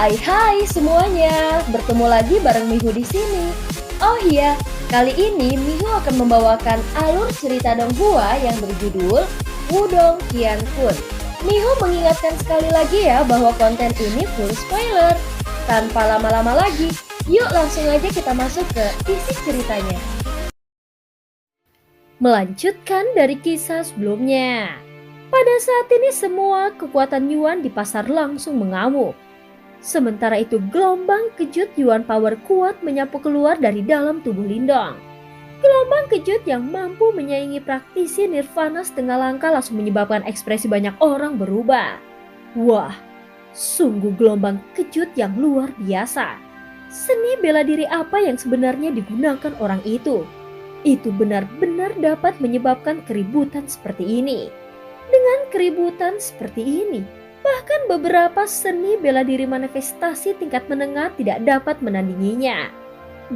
Hai semuanya, bertemu lagi bareng Mihu di sini. Oh iya, kali ini Mihu akan membawakan alur cerita Donghua yang berjudul Wudong Qiankun. Mihu mengingatkan sekali lagi ya bahwa konten ini full spoiler. Tanpa lama-lama lagi, yuk langsung aja kita masuk ke isi ceritanya. Melanjutkan dari kisah sebelumnya. Pada saat ini semua kekuatan Yuan di pasar langsung mengamuk. Sementara itu gelombang kejut Yuan Power kuat menyapu keluar dari dalam tubuh Lindong. Gelombang kejut yang mampu menyaingi praktisi Nirvana setengah langkah langsung menyebabkan ekspresi banyak orang berubah. Wah, sungguh gelombang kejut yang luar biasa. Seni bela diri apa yang sebenarnya digunakan orang itu? Itu benar-benar dapat menyebabkan keributan seperti ini. Dengan keributan seperti ini, bahkan beberapa seni bela diri manifestasi tingkat menengah tidak dapat menandinginya.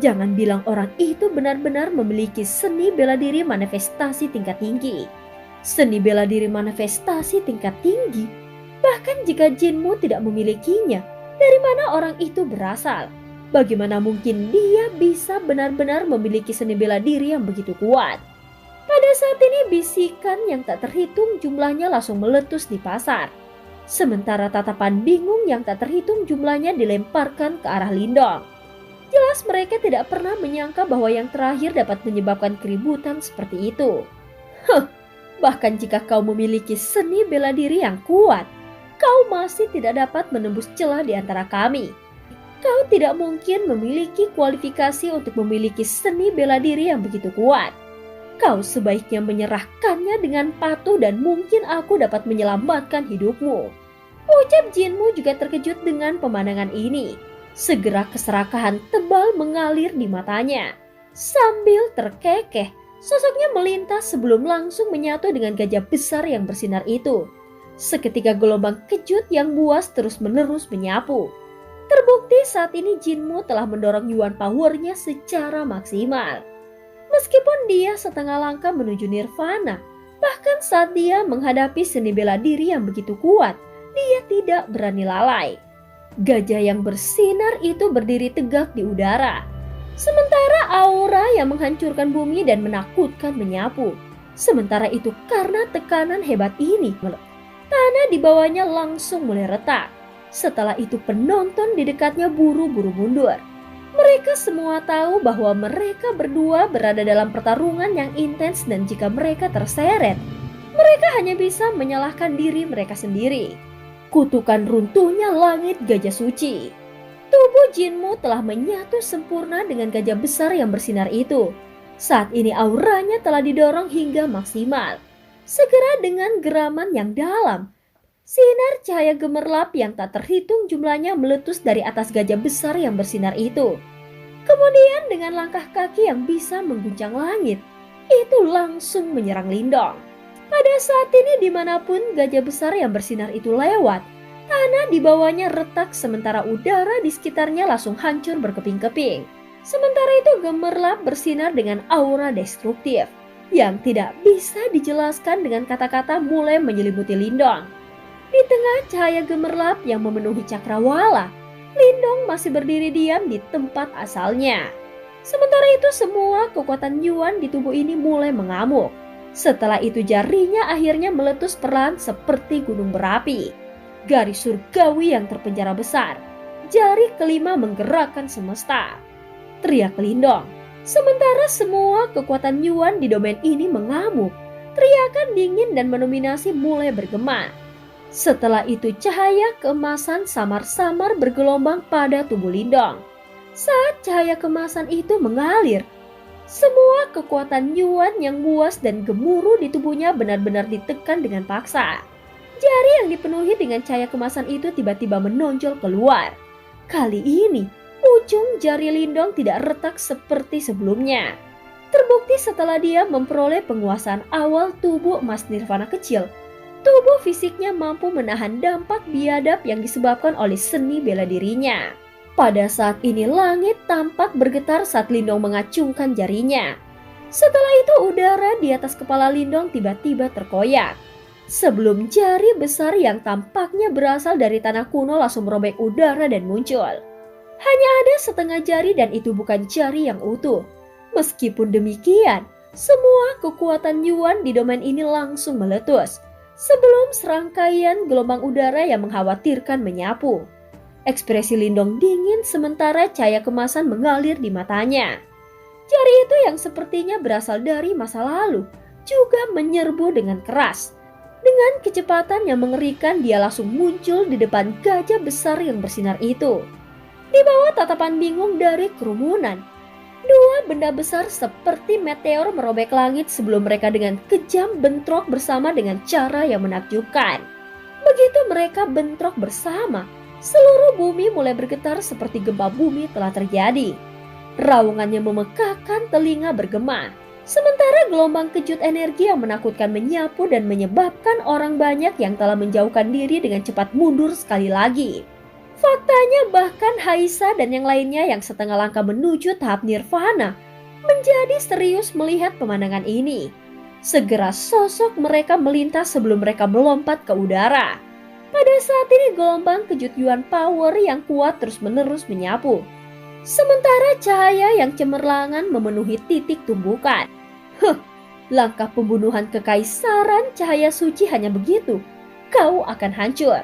Jangan bilang orang itu benar-benar memiliki seni bela diri manifestasi tingkat tinggi. Seni bela diri manifestasi tingkat tinggi, bahkan jika jinmu tidak memilikinya, dari mana orang itu berasal? Bagaimana mungkin dia bisa benar-benar memiliki seni bela diri yang begitu kuat? Pada saat ini bisikan yang tak terhitung jumlahnya langsung meletus di pasar. Sementara tatapan bingung yang tak terhitung jumlahnya dilemparkan ke arah Lindong. Jelas mereka tidak pernah menyangka bahwa yang terakhir dapat menyebabkan keributan seperti itu. Bahkan jika kau memiliki seni bela diri yang kuat, kau masih tidak dapat menembus celah di antara kami. Kau tidak mungkin memiliki kualifikasi untuk memiliki seni bela diri yang begitu kuat. Kau sebaiknya menyerahkannya dengan patuh dan mungkin aku dapat menyelamatkan hidupmu. Ucap jinmu juga terkejut dengan pemandangan ini. Segera keserakahan tebal mengalir di matanya. Sambil terkekeh, sosoknya melintas sebelum langsung menyatu dengan gajah besar yang bersinar itu. Seketika gelombang kejut yang buas terus-menerus menyapu. Terbukti saat ini jinmu telah mendorong Yuan Power-nya secara maksimal. Meskipun dia setengah langkah menuju Nirvana, bahkan saat dia menghadapi seni bela diri yang begitu kuat, dia tidak berani lalai. Gajah yang bersinar itu berdiri tegak di udara. Sementara aura yang menghancurkan bumi dan menakutkan menyapu. Sementara itu karena tekanan hebat ini, tanah di bawahnya langsung mulai retak. Setelah itu penonton di dekatnya buru-buru mundur. Mereka semua tahu bahwa mereka berdua berada dalam pertarungan yang intens dan jika mereka terseret, mereka hanya bisa menyalahkan diri mereka sendiri. Kutukan runtuhnya langit gajah suci. Tubuh jinmu telah menyatu sempurna dengan gajah besar yang bersinar itu. Saat ini auranya telah didorong hingga maksimal. Segera dengan geraman yang dalam, sinar cahaya gemerlap yang tak terhitung jumlahnya meletus dari atas gajah besar yang bersinar itu. Kemudian dengan langkah kaki yang bisa mengguncang langit, itu langsung menyerang Lindong. Pada saat ini dimanapun gajah besar yang bersinar itu lewat, tanah di bawahnya retak sementara udara di sekitarnya langsung hancur berkeping-keping. Sementara itu gemerlap bersinar dengan aura destruktif yang tidak bisa dijelaskan dengan kata-kata mulai menyelimuti Lindong. Di tengah cahaya gemerlap yang memenuhi cakrawala, Lindong masih berdiri diam di tempat asalnya. Sementara itu semua kekuatan Yuan di tubuh ini mulai mengamuk. Setelah itu jarinya akhirnya meletus perlahan seperti gunung berapi. Garis surgawi yang terpenjara besar. Jari kelima menggerakkan semesta. Teriak Lindong. Sementara semua kekuatan Yuan di domain ini mengamuk. Teriakan dingin dan mendominasi mulai bergema. Setelah itu cahaya keemasan samar-samar bergelombang pada tubuh Lindong. Saat cahaya keemasan itu mengalir, semua kekuatan Yuan yang buas dan gemuruh di tubuhnya benar-benar ditekan dengan paksa. Jari yang dipenuhi dengan cahaya kemasan itu tiba-tiba menonjol keluar. Kali ini, ujung jari Lindong tidak retak seperti sebelumnya. Terbukti setelah dia memperoleh penguasaan awal tubuh emas Nirvana kecil, tubuh fisiknya mampu menahan dampak biadab yang disebabkan oleh seni bela dirinya. Pada saat ini langit tampak bergetar saat Lindong mengacungkan jarinya. Setelah itu udara di atas kepala Lindong tiba-tiba terkoyak. Sebelum jari besar yang tampaknya berasal dari tanah kuno langsung merobek udara dan muncul. Hanya ada setengah jari dan itu bukan jari yang utuh. Meskipun demikian, semua kekuatan Yuan di domain ini langsung meletus sebelum serangkaian gelombang udara yang mengkhawatirkan menyapu. Ekspresi Lindong dingin sementara cahaya kemasan mengalir di matanya. Jari itu yang sepertinya berasal dari masa lalu juga menyerbu dengan keras. Dengan kecepatan yang mengerikan dia langsung muncul di depan gajah besar yang bersinar itu. Di bawah tatapan bingung dari kerumunan, dua benda besar seperti meteor merobek langit sebelum mereka dengan kejam bentrok bersama dengan cara yang menakjubkan. Begitu mereka bentrok bersama, seluruh bumi mulai bergetar seperti gempa bumi telah terjadi. Raungannya memekakkan telinga bergema, sementara gelombang kejut energi yang menakutkan menyapu dan menyebabkan orang banyak yang telah menjauhkan diri dengan cepat mundur sekali lagi. Faktanya bahkan Haisa dan yang lainnya yang setengah langkah menuju tahap nirvana menjadi serius melihat pemandangan ini. Segera sosok mereka melintas sebelum mereka melompat ke udara. Pada saat ini gelombang kejut Yuan Power yang kuat terus-menerus menyapu. Sementara cahaya yang cemerlangan memenuhi titik tumbukan. Langkah pembunuhan kekaisaran cahaya suci hanya begitu. Kau akan hancur.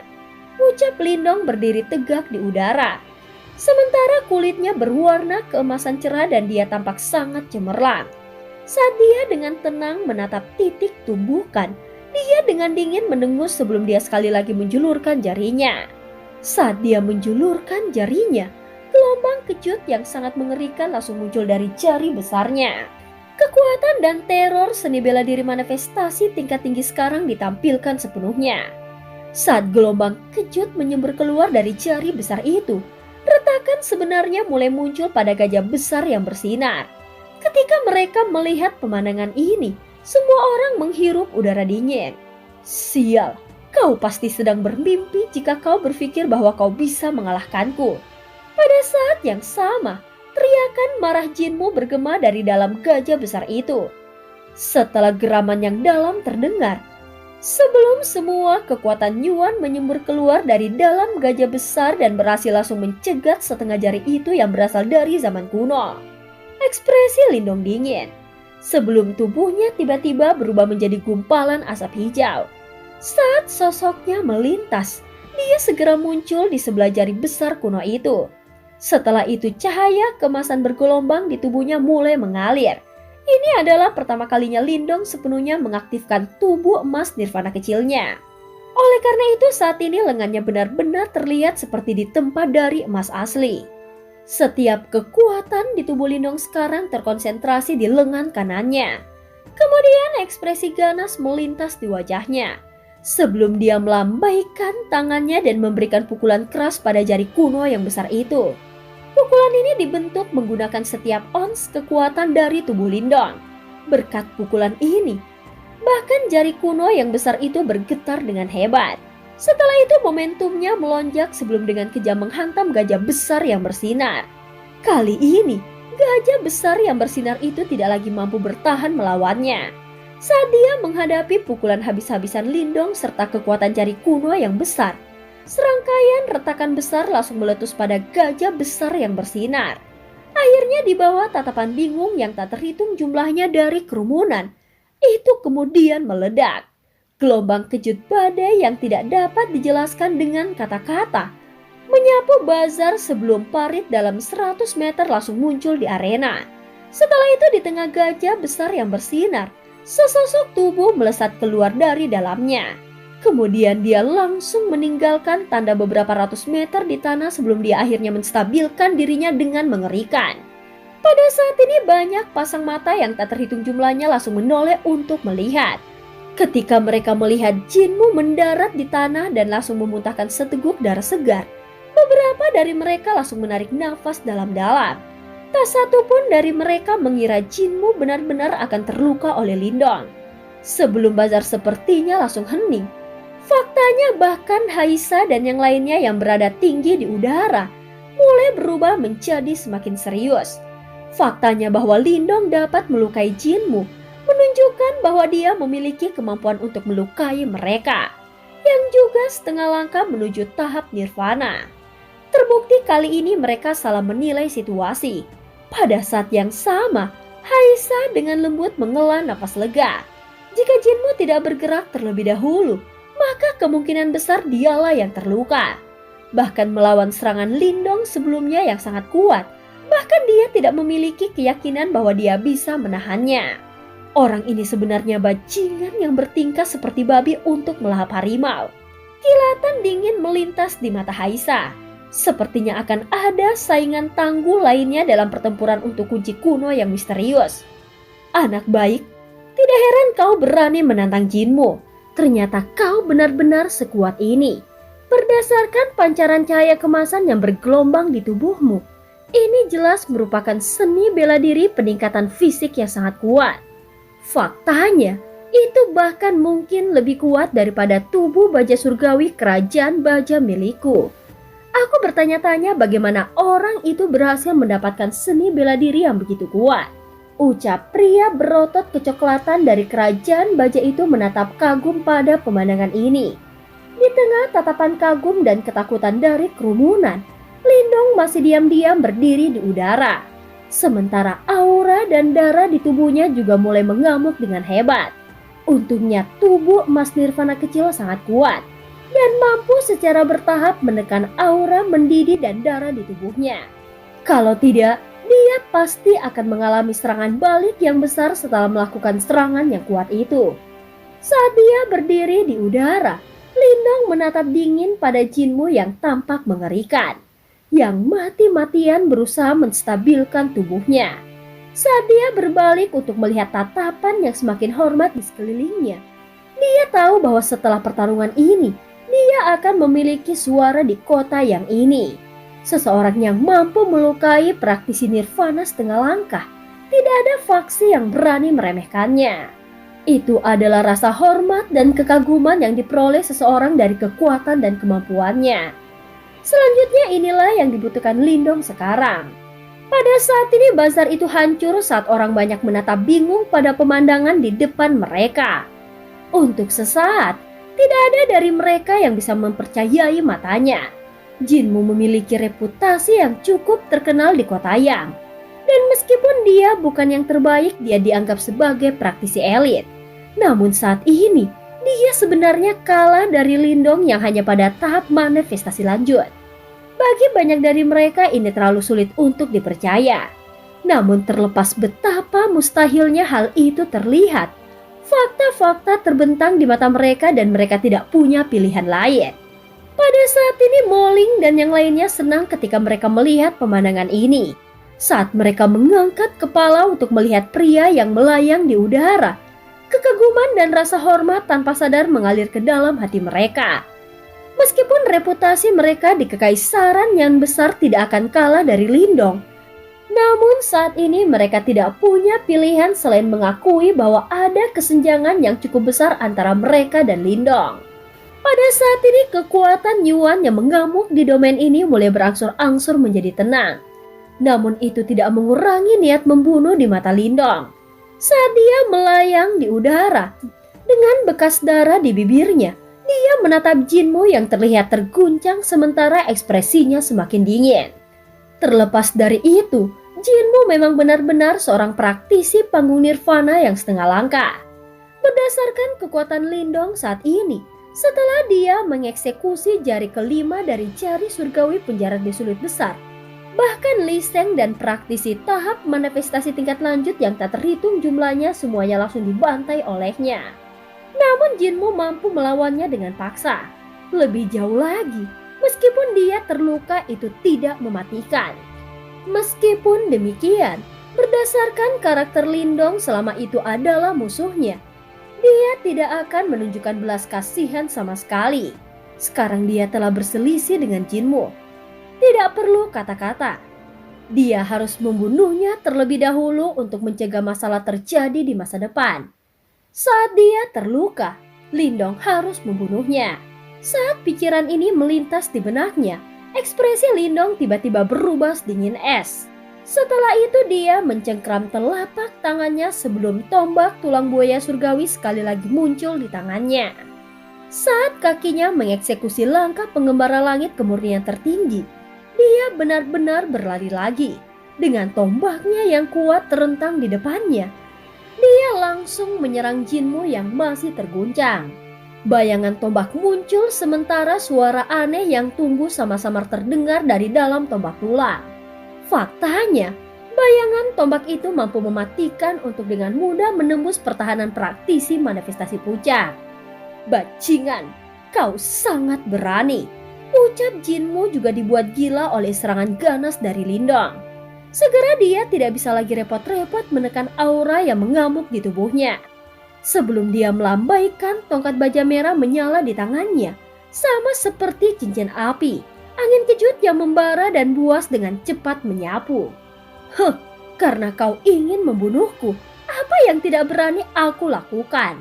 Ucap Lindong berdiri tegak di udara. Sementara kulitnya berwarna keemasan cerah dan dia tampak sangat cemerlang. Saat dia dengan tenang menatap titik tumbukan, dia dengan dingin mendengus sebelum dia sekali lagi menjulurkan jarinya. Saat dia menjulurkan jarinya, gelombang kejut yang sangat mengerikan langsung muncul dari jari besarnya. Kekuatan dan teror seni bela diri manifestasi tingkat tinggi sekarang ditampilkan sepenuhnya. Saat gelombang kejut menyembur keluar dari jari besar itu, retakan sebenarnya mulai muncul pada gajah besar yang bersinar. Ketika mereka melihat pemandangan ini, semua orang menghirup udara dingin. Sial, kau pasti sedang bermimpi jika kau berpikir bahwa kau bisa mengalahkanku. Pada saat yang sama, teriakan marah Jinmu bergema dari dalam gajah besar itu. Setelah geraman yang dalam terdengar, sebelum semua kekuatan Yuan menyembur keluar dari dalam gajah besar dan berhasil langsung mencegat setengah jari itu yang berasal dari zaman kuno. Ekspresi Lindong dingin sebelum tubuhnya tiba-tiba berubah menjadi gumpalan asap hijau. Saat sosoknya melintas, dia segera muncul di sebelah jari besar kuno itu. Setelah itu cahaya kemasan bergelombang di tubuhnya mulai mengalir. Ini adalah pertama kalinya Lindong sepenuhnya mengaktifkan tubuh emas nirvana kecilnya. Oleh karena itu saat ini lengannya benar-benar terlihat seperti ditempa dari emas asli. Setiap kekuatan di tubuh Lindong sekarang terkonsentrasi di lengan kanannya. Kemudian ekspresi ganas melintas di wajahnya. Sebelum dia melambaikan tangannya dan memberikan pukulan keras pada jari kuno yang besar itu. Pukulan ini dibentuk menggunakan setiap ons kekuatan dari tubuh Lindong. Berkat pukulan ini, bahkan jari kuno yang besar itu bergetar dengan hebat. Setelah itu momentumnya melonjak sebelum dengan kejam menghantam gajah besar yang bersinar. Kali ini, gajah besar yang bersinar itu tidak lagi mampu bertahan melawannya. Saat dia menghadapi pukulan habis-habisan Lindong serta kekuatan jari kuno yang besar, serangkaian retakan besar langsung meletus pada gajah besar yang bersinar. Akhirnya di bawah tatapan bingung yang tak terhitung jumlahnya dari kerumunan, itu kemudian meledak. Gelombang kejut badai yang tidak dapat dijelaskan dengan kata-kata menyapu bazar sebelum parit dalam 100 meter langsung muncul di arena. Setelah itu di tengah gajah besar yang bersinar, sesosok tubuh melesat keluar dari dalamnya. Kemudian dia langsung meninggalkan tanda beberapa ratus meter di tanah sebelum dia akhirnya menstabilkan dirinya dengan mengerikan. Pada saat ini banyak pasang mata yang tak terhitung jumlahnya langsung menoleh untuk melihat. Ketika mereka melihat Jinmu mendarat di tanah dan langsung memuntahkan seteguk darah segar, beberapa dari mereka langsung menarik nafas dalam-dalam. Tak satu pun dari mereka mengira Jinmu benar-benar akan terluka oleh Lindong. Sebelum bazar sepertinya langsung hening. Faktanya bahkan Haisa dan yang lainnya yang berada tinggi di udara mulai berubah menjadi semakin serius. Faktanya bahwa Lindong dapat melukai Jinmu menunjukkan bahwa dia memiliki kemampuan untuk melukai mereka, yang juga setengah langkah menuju tahap nirvana. Terbukti kali ini mereka salah menilai situasi. Pada saat yang sama, Haisa dengan lembut menghela napas lega. Jika Jinmu tidak bergerak terlebih dahulu, maka kemungkinan besar dialah yang terluka. Bahkan melawan serangan Lindong sebelumnya yang sangat kuat, bahkan dia tidak memiliki keyakinan bahwa dia bisa menahannya. Orang ini sebenarnya bajingan yang bertingkah seperti babi untuk melahap harimau. Kilatan dingin melintas di mata Haisa. Sepertinya akan ada saingan tangguh lainnya dalam pertempuran untuk kunci kuno yang misterius. Anak baik, tidak heran kau berani menantang Jinmu. Ternyata kau benar-benar sekuat ini. Berdasarkan pancaran cahaya kemasan yang bergelombang di tubuhmu, ini jelas merupakan seni bela diri peningkatan fisik yang sangat kuat. Faktanya, itu bahkan mungkin lebih kuat daripada tubuh baja surgawi kerajaan baja milikku. Aku bertanya-tanya bagaimana orang itu berhasil mendapatkan seni bela diri yang begitu kuat. Ucap pria berotot kecoklatan dari kerajaan baja itu menatap kagum pada pemandangan ini. Di tengah tatapan kagum dan ketakutan dari kerumunan, Lindong masih diam-diam berdiri di udara. Sementara aura dan darah di tubuhnya juga mulai mengamuk dengan hebat. Untungnya tubuh emas nirvana kecil sangat kuat dan mampu secara bertahap menekan aura mendidih dan darah di tubuhnya. Kalau tidak, dia pasti akan mengalami serangan balik yang besar setelah melakukan serangan yang kuat itu. Saat dia berdiri di udara, Lindong menatap dingin pada Jinmu yang tampak mengerikan, yang mati-matian berusaha menstabilkan tubuhnya. Saat dia berbalik untuk melihat tatapan yang semakin hormat di sekelilingnya, dia tahu bahwa setelah pertarungan ini, dia akan memiliki suara di kota yang ini. Seseorang yang mampu melukai praktisi nirvana setengah langkah. Tidak ada faksi yang berani meremehkannya. Itu adalah rasa hormat dan kekaguman yang diperoleh seseorang dari kekuatan dan kemampuannya. Selanjutnya inilah yang dibutuhkan Lindong sekarang. Pada saat ini bazar itu hancur saat orang banyak menatap bingung pada pemandangan di depan mereka. Untuk sesaat, tidak ada dari mereka yang bisa mempercayai matanya. Jinmu memiliki reputasi yang cukup terkenal di kota Yang. Dan meskipun dia bukan yang terbaik, dia dianggap sebagai praktisi elit. Namun saat ini, dia sebenarnya kalah dari Lindong yang hanya pada tahap manifestasi lanjut. Bagi banyak dari mereka ini terlalu sulit untuk dipercaya. Namun terlepas betapa mustahilnya hal itu terlihat, fakta-fakta terbentang di mata mereka dan mereka tidak punya pilihan lain. Pada saat ini Moling dan yang lainnya senang ketika mereka melihat pemandangan ini. Saat mereka mengangkat kepala untuk melihat pria yang melayang di udara, kekaguman dan rasa hormat tanpa sadar mengalir ke dalam hati mereka. Meskipun reputasi mereka di kekaisaran yang besar tidak akan kalah dari Lindong, namun saat ini mereka tidak punya pilihan selain mengakui bahwa ada kesenjangan yang cukup besar antara mereka dan Lindong. Pada saat ini kekuatan Yuan yang mengamuk di domain ini mulai berangsur-angsur menjadi tenang. Namun itu tidak mengurangi niat membunuh di mata Lindong. Saat dia melayang di udara, dengan bekas darah di bibirnya, dia menatap Jinmu yang terlihat terguncang sementara ekspresinya semakin dingin. Terlepas dari itu, Jinmu memang benar-benar seorang praktisi panggung nirvana yang setengah langkah. Berdasarkan kekuatan Lindong saat ini, setelah dia mengeksekusi jari kelima dari jari surgawi penjara di sulit besar, bahkan Li Sheng dan praktisi tahap manifestasi tingkat lanjut yang tak terhitung jumlahnya semuanya langsung dibantai olehnya. Namun Jinmu mampu melawannya dengan paksa. Lebih jauh lagi, meskipun dia terluka itu tidak mematikan. Meskipun demikian, berdasarkan karakter Lindong selama itu adalah musuhnya, dia tidak akan menunjukkan belas kasihan sama sekali. Sekarang dia telah berselisih dengan Jinmu. Tidak perlu kata-kata. Dia harus membunuhnya terlebih dahulu untuk mencegah masalah terjadi di masa depan. Saat dia terluka, Lindong harus membunuhnya. Saat pikiran ini melintas di benaknya, ekspresi Lindong tiba-tiba berubah sedingin es. Setelah itu dia mencengkram telapak tangannya sebelum tombak tulang buaya surgawi sekali lagi muncul di tangannya. Saat kakinya mengeksekusi langkah pengembara langit kemurnian tertinggi, dia benar-benar berlari lagi. Dengan tombaknya yang kuat terentang di depannya, dia langsung menyerang Jinmu yang masih terguncang. Bayangan tombak muncul sementara suara aneh yang tumbuh sama-sama terdengar dari dalam tombak tulang. Faktanya, bayangan tombak itu mampu mematikan untuk dengan mudah menembus pertahanan praktisi manifestasi puncak. Bajingan, kau sangat berani. Ucap Jinmu juga dibuat gila oleh serangan ganas dari Lindong. Segera dia tidak bisa lagi repot-repot menekan aura yang mengamuk di tubuhnya. Sebelum dia melambaikan, tongkat baja merah menyala di tangannya, sama seperti cincin api. Angin kejut yang membara dan buas dengan cepat menyapu. Karena kau ingin membunuhku, apa yang tidak berani aku lakukan?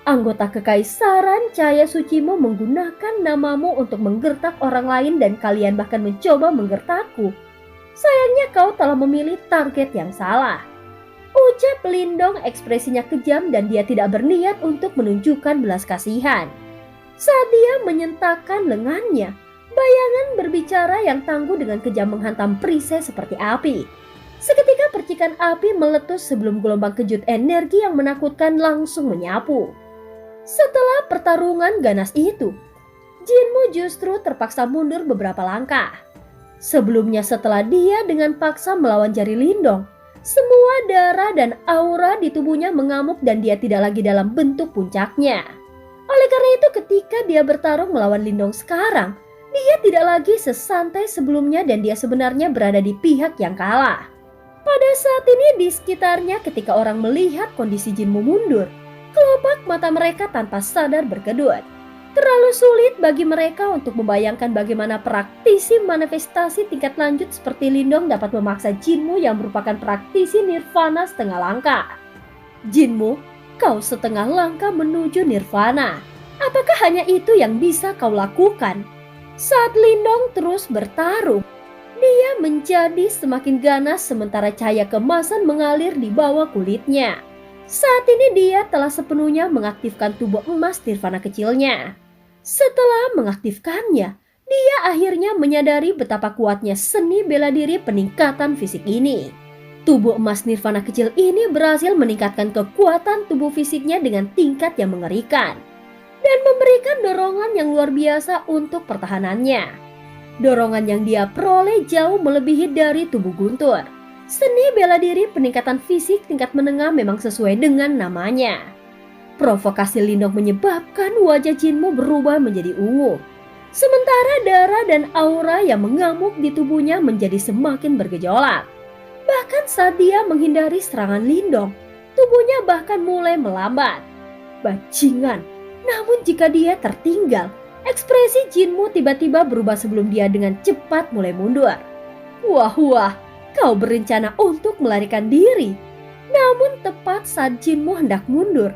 Anggota Kekaisaran Cahaya Sucimu menggunakan namamu untuk menggertak orang lain dan kalian bahkan mencoba menggertakku. Sayangnya kau telah memilih target yang salah. Ucap Lindong ekspresinya kejam dan dia tidak berniat untuk menunjukkan belas kasihan. Saat dia menyentakkan lengannya, bayangan berbicara yang tangguh dengan kejam menghantam perisai seperti api. Seketika percikan api meletus sebelum gelombang kejut energi yang menakutkan langsung menyapu. Setelah pertarungan ganas itu, Jinmu justru terpaksa mundur beberapa langkah. Sebelumnya setelah dia dengan paksa melawan jari Lindong, semua darah dan aura di tubuhnya mengamuk dan dia tidak lagi dalam bentuk puncaknya. Oleh karena itu ketika dia bertarung melawan Lindong sekarang, dia tidak lagi sesantai sebelumnya dan dia sebenarnya berada di pihak yang kalah. Pada saat ini di sekitarnya ketika orang melihat kondisi Jinmu mundur, kelopak mata mereka tanpa sadar berkedut. Terlalu sulit bagi mereka untuk membayangkan bagaimana praktisi manifestasi tingkat lanjut seperti Lindong dapat memaksa Jinmu yang merupakan praktisi nirvana setengah langkah. Jinmu, kau setengah langkah menuju nirvana. Apakah hanya itu yang bisa kau lakukan? Saat Lindong terus bertarung, dia menjadi semakin ganas sementara cahaya kemasan mengalir di bawah kulitnya. Saat ini dia telah sepenuhnya mengaktifkan tubuh emas nirvana kecilnya. Setelah mengaktifkannya, dia akhirnya menyadari betapa kuatnya seni bela diri peningkatan fisik ini. Tubuh emas nirvana kecil ini berhasil meningkatkan kekuatan tubuh fisiknya dengan tingkat yang mengerikan dan memberikan dorongan yang luar biasa untuk pertahanannya. Dorongan yang dia peroleh jauh melebihi dari tubuh guntur. Seni bela diri peningkatan fisik tingkat menengah memang sesuai dengan namanya. Provokasi Lindong menyebabkan wajah Jinmu berubah menjadi ungu. Sementara darah dan aura yang mengamuk di tubuhnya menjadi semakin bergejolak. Bahkan saat dia menghindari serangan Lindong, tubuhnya bahkan mulai melambat. Bajingan, namun jika dia tertinggal, ekspresi Jinmu tiba-tiba berubah sebelum dia dengan cepat mulai mundur. Wah, kau berencana untuk melarikan diri. Namun tepat saat Jinmu hendak mundur,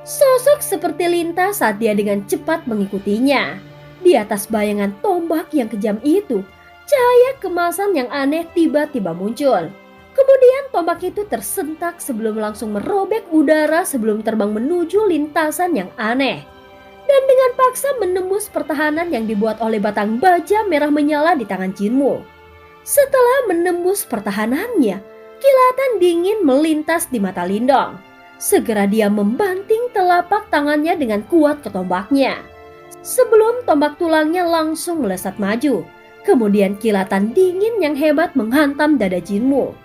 sosok seperti lintas saat dia dengan cepat mengikutinya. Di atas bayangan tombak yang kejam itu, cahaya kemasan yang aneh tiba-tiba muncul. Kemudian tombak itu tersentak sebelum langsung merobek udara sebelum terbang menuju lintasan yang aneh. Dan dengan paksa menembus pertahanan yang dibuat oleh batang baja merah menyala di tangan Jinmu. Setelah menembus pertahanannya, kilatan dingin melintas di mata Lindong. Segera dia membanting telapak tangannya dengan kuat ke tombaknya. Sebelum tombak tulangnya langsung melesat maju, kemudian kilatan dingin yang hebat menghantam dada Jinmu.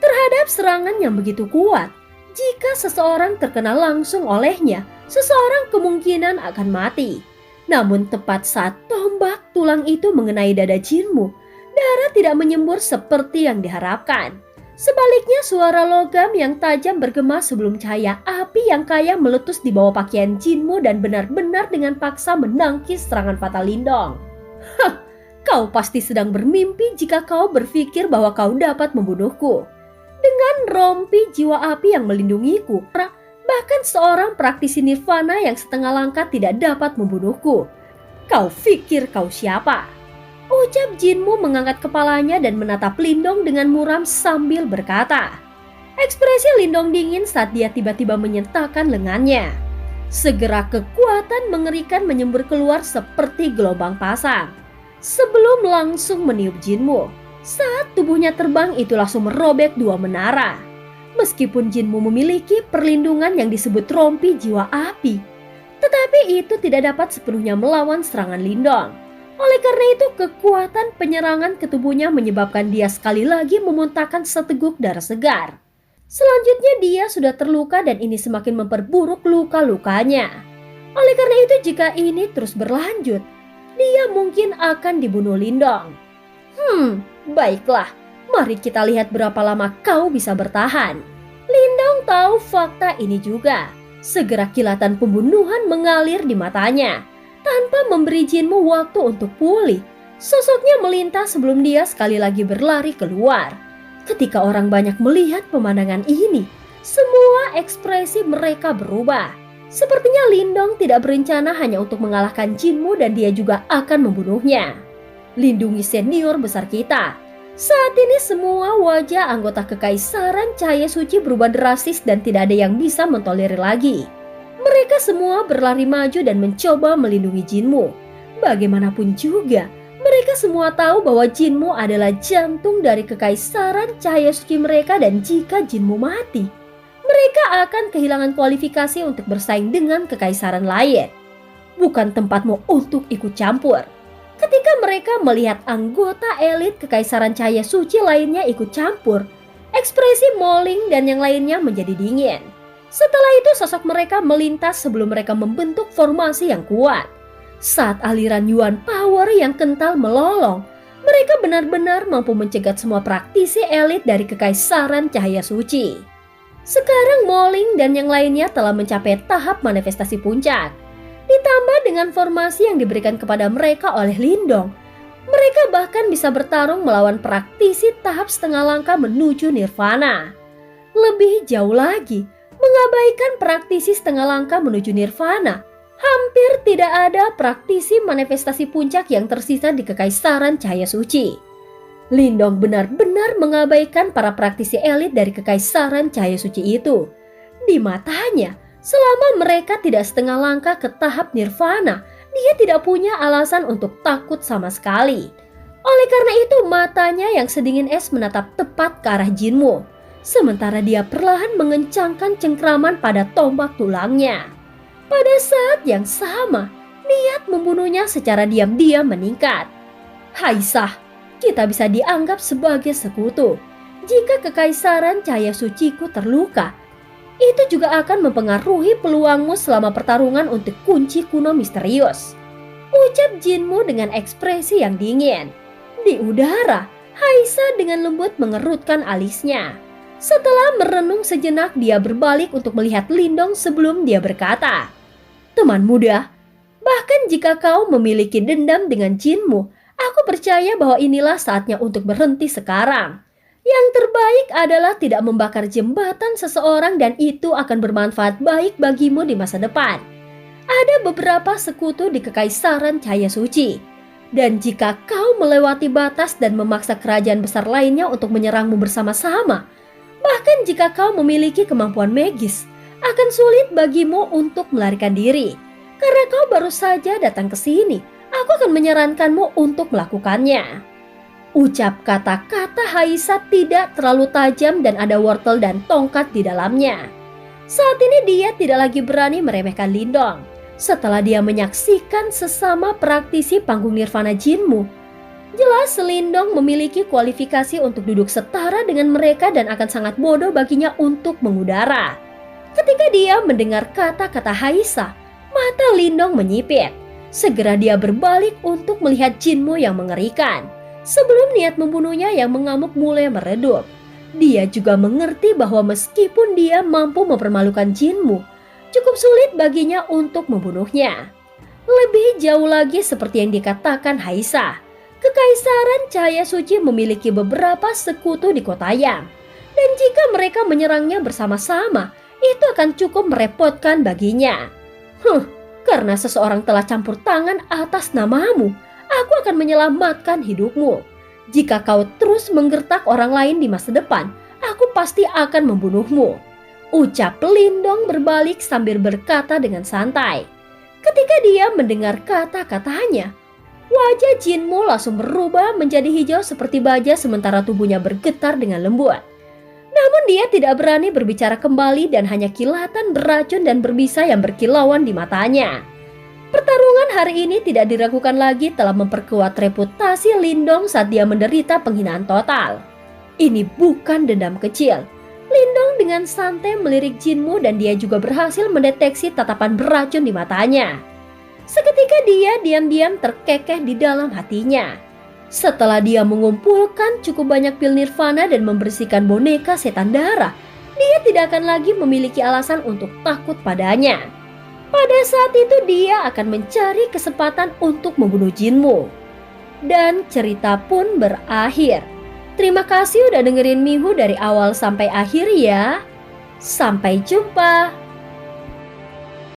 Terhadap serangan yang begitu kuat, jika seseorang terkena langsung olehnya, seseorang kemungkinan akan mati. Namun tepat saat tombak tulang itu mengenai dada Jinmu, darah tidak menyembur seperti yang diharapkan. Sebaliknya suara logam yang tajam bergema sebelum cahaya api yang kaya meletus di bawah pakaian Jinmu dan benar-benar dengan paksa menangkis serangan fatal Lindong. Kau pasti sedang bermimpi jika kau berpikir bahwa kau dapat membunuhku. Dengan rompi jiwa api yang melindungiku, bahkan seorang praktisi nirvana yang setengah langkah tidak dapat membunuhku. Kau pikir kau siapa? Ucap Jinmu mengangkat kepalanya dan menatap Lindong dengan muram sambil berkata. Ekspresi Lindong dingin saat dia tiba-tiba menyentakkan lengannya. Segera kekuatan mengerikan menyembur keluar seperti gelombang pasang. Sebelum langsung meniup Jinmu, saat tubuhnya terbang itu langsung merobek dua menara. Meskipun Jinmu memiliki perlindungan yang disebut rompi jiwa api, tetapi itu tidak dapat sepenuhnya melawan serangan Lindong. Oleh karena itu kekuatan penyerangan ke tubuhnya menyebabkan dia sekali lagi memuntahkan seteguk darah segar. Selanjutnya dia sudah terluka dan ini semakin memperburuk luka-lukanya. Oleh karena itu jika ini terus berlanjut, dia mungkin akan dibunuh Lindong. Baiklah, mari kita lihat berapa lama kau bisa bertahan. Lindong tahu fakta ini juga. Segera kilatan pembunuhan mengalir di matanya. Tanpa memberi Jinmu waktu untuk pulih, sosoknya melintas sebelum dia sekali lagi berlari keluar. Ketika orang banyak melihat pemandangan ini, semua ekspresi mereka berubah. Sepertinya Lindong tidak berencana hanya untuk mengalahkan Jinmu dan dia juga akan membunuhnya. Lindungi senior besar kita. Saat ini semua wajah anggota Kekaisaran Cahaya Suci berubah drastis dan tidak ada yang bisa mentolerir lagi. Mereka semua berlari maju dan mencoba melindungi Jinmu. Bagaimanapun juga, mereka semua tahu bahwa Jinmu adalah jantung dari Kekaisaran Cahaya Suci mereka dan jika Jinmu mati, mereka akan kehilangan kualifikasi untuk bersaing dengan kekaisaran lain. Bukan tempatmu untuk ikut campur. Ketika mereka melihat anggota elit Kekaisaran Cahaya Suci lainnya ikut campur, ekspresi Moling dan yang lainnya menjadi dingin. Setelah itu sosok mereka melintas sebelum mereka membentuk formasi yang kuat. Saat aliran Yuan Power yang kental melolong, mereka benar-benar mampu mencegat semua praktisi elit dari Kekaisaran Cahaya Suci. Sekarang Moling dan yang lainnya telah mencapai tahap manifestasi puncak. Ditambah dengan formasi yang diberikan kepada mereka oleh Lindong, mereka bahkan bisa bertarung melawan praktisi tahap setengah langkah menuju nirvana. Lebih jauh lagi, mengabaikan praktisi setengah langkah menuju nirvana, hampir tidak ada praktisi manifestasi puncak yang tersisa di Kekaisaran Cahaya Suci. Lindong benar-benar mengabaikan para praktisi elit dari Kekaisaran Cahaya Suci itu. Di matanya, selama mereka tidak setengah langkah ke tahap nirvana, dia tidak punya alasan untuk takut sama sekali. Oleh karena itu matanya yang sedingin es menatap tepat ke arah Jinmu, sementara dia perlahan mengencangkan cengkraman pada tombak tulangnya. Pada saat yang sama, niat membunuhnya secara diam-diam meningkat. Haisah, kita bisa dianggap sebagai sekutu. Jika Kekaisaran Cahaya Suciku terluka, itu juga akan mempengaruhi peluangmu selama pertarungan untuk kunci kuno misterius. Ucap Jinmu dengan ekspresi yang dingin. Di udara, Haisa dengan lembut mengerutkan alisnya. Setelah merenung sejenak, dia berbalik untuk melihat Lindong sebelum dia berkata, "Teman muda, bahkan jika kau memiliki dendam dengan Jinmu, aku percaya bahwa inilah saatnya untuk berhenti sekarang. Yang terbaik adalah tidak membakar jembatan seseorang dan itu akan bermanfaat baik bagimu di masa depan. Ada beberapa sekutu di Kekaisaran Cahaya Suci. Dan jika kau melewati batas dan memaksa kerajaan besar lainnya untuk menyerangmu bersama-sama, bahkan jika kau memiliki kemampuan magis, akan sulit bagimu untuk melarikan diri. Karena kau baru saja datang ke sini, aku akan menyarankanmu untuk melakukannya." Ucap kata-kata Haisa tidak terlalu tajam dan ada wortel dan tongkat di dalamnya. Saat ini dia tidak lagi berani meremehkan Lindong. Setelah dia menyaksikan sesama praktisi panggung nirvana Jinmu, jelas Lindong memiliki kualifikasi untuk duduk setara dengan mereka dan akan sangat bodoh baginya untuk mengudara. Ketika dia mendengar kata-kata Haisa, mata Lindong menyipit. Segera dia berbalik untuk melihat Jinmu yang mengerikan. Sebelum niat membunuhnya yang mengamuk mulai meredup, dia juga mengerti bahwa meskipun dia mampu mempermalukan Jinmu, cukup sulit baginya untuk membunuhnya. Lebih jauh lagi seperti yang dikatakan Haisa, Kekaisaran Cahaya Suci memiliki beberapa sekutu di kota Yang, dan jika mereka menyerangnya bersama-sama, itu akan cukup merepotkan baginya. Karena seseorang telah campur tangan atas namamu, aku akan menyelamatkan hidupmu. Jika kau terus menggertak orang lain di masa depan, aku pasti akan membunuhmu. Ucap Lindong berbalik sambil berkata dengan santai. Ketika dia mendengar kata-katanya, wajah Jinmu langsung berubah menjadi hijau seperti baja sementara tubuhnya bergetar dengan lembut. Namun dia tidak berani berbicara kembali dan hanya kilatan beracun dan berbisa yang berkilauan di matanya. Pertarungan hari ini tidak diragukan lagi telah memperkuat reputasi Lindong saat dia menderita penghinaan total. Ini bukan dendam kecil. Lindong dengan santai melirik Jinmu dan dia juga berhasil mendeteksi tatapan beracun di matanya. Seketika dia diam-diam terkekeh di dalam hatinya. Setelah dia mengumpulkan cukup banyak pil nirvana dan membersihkan boneka setan darah, dia tidak akan lagi memiliki alasan untuk takut padanya. Pada saat itu dia akan mencari kesempatan untuk membunuh Jinmu. Dan cerita pun berakhir. Terima kasih udah dengerin Mihu dari awal sampai akhir ya. Sampai jumpa.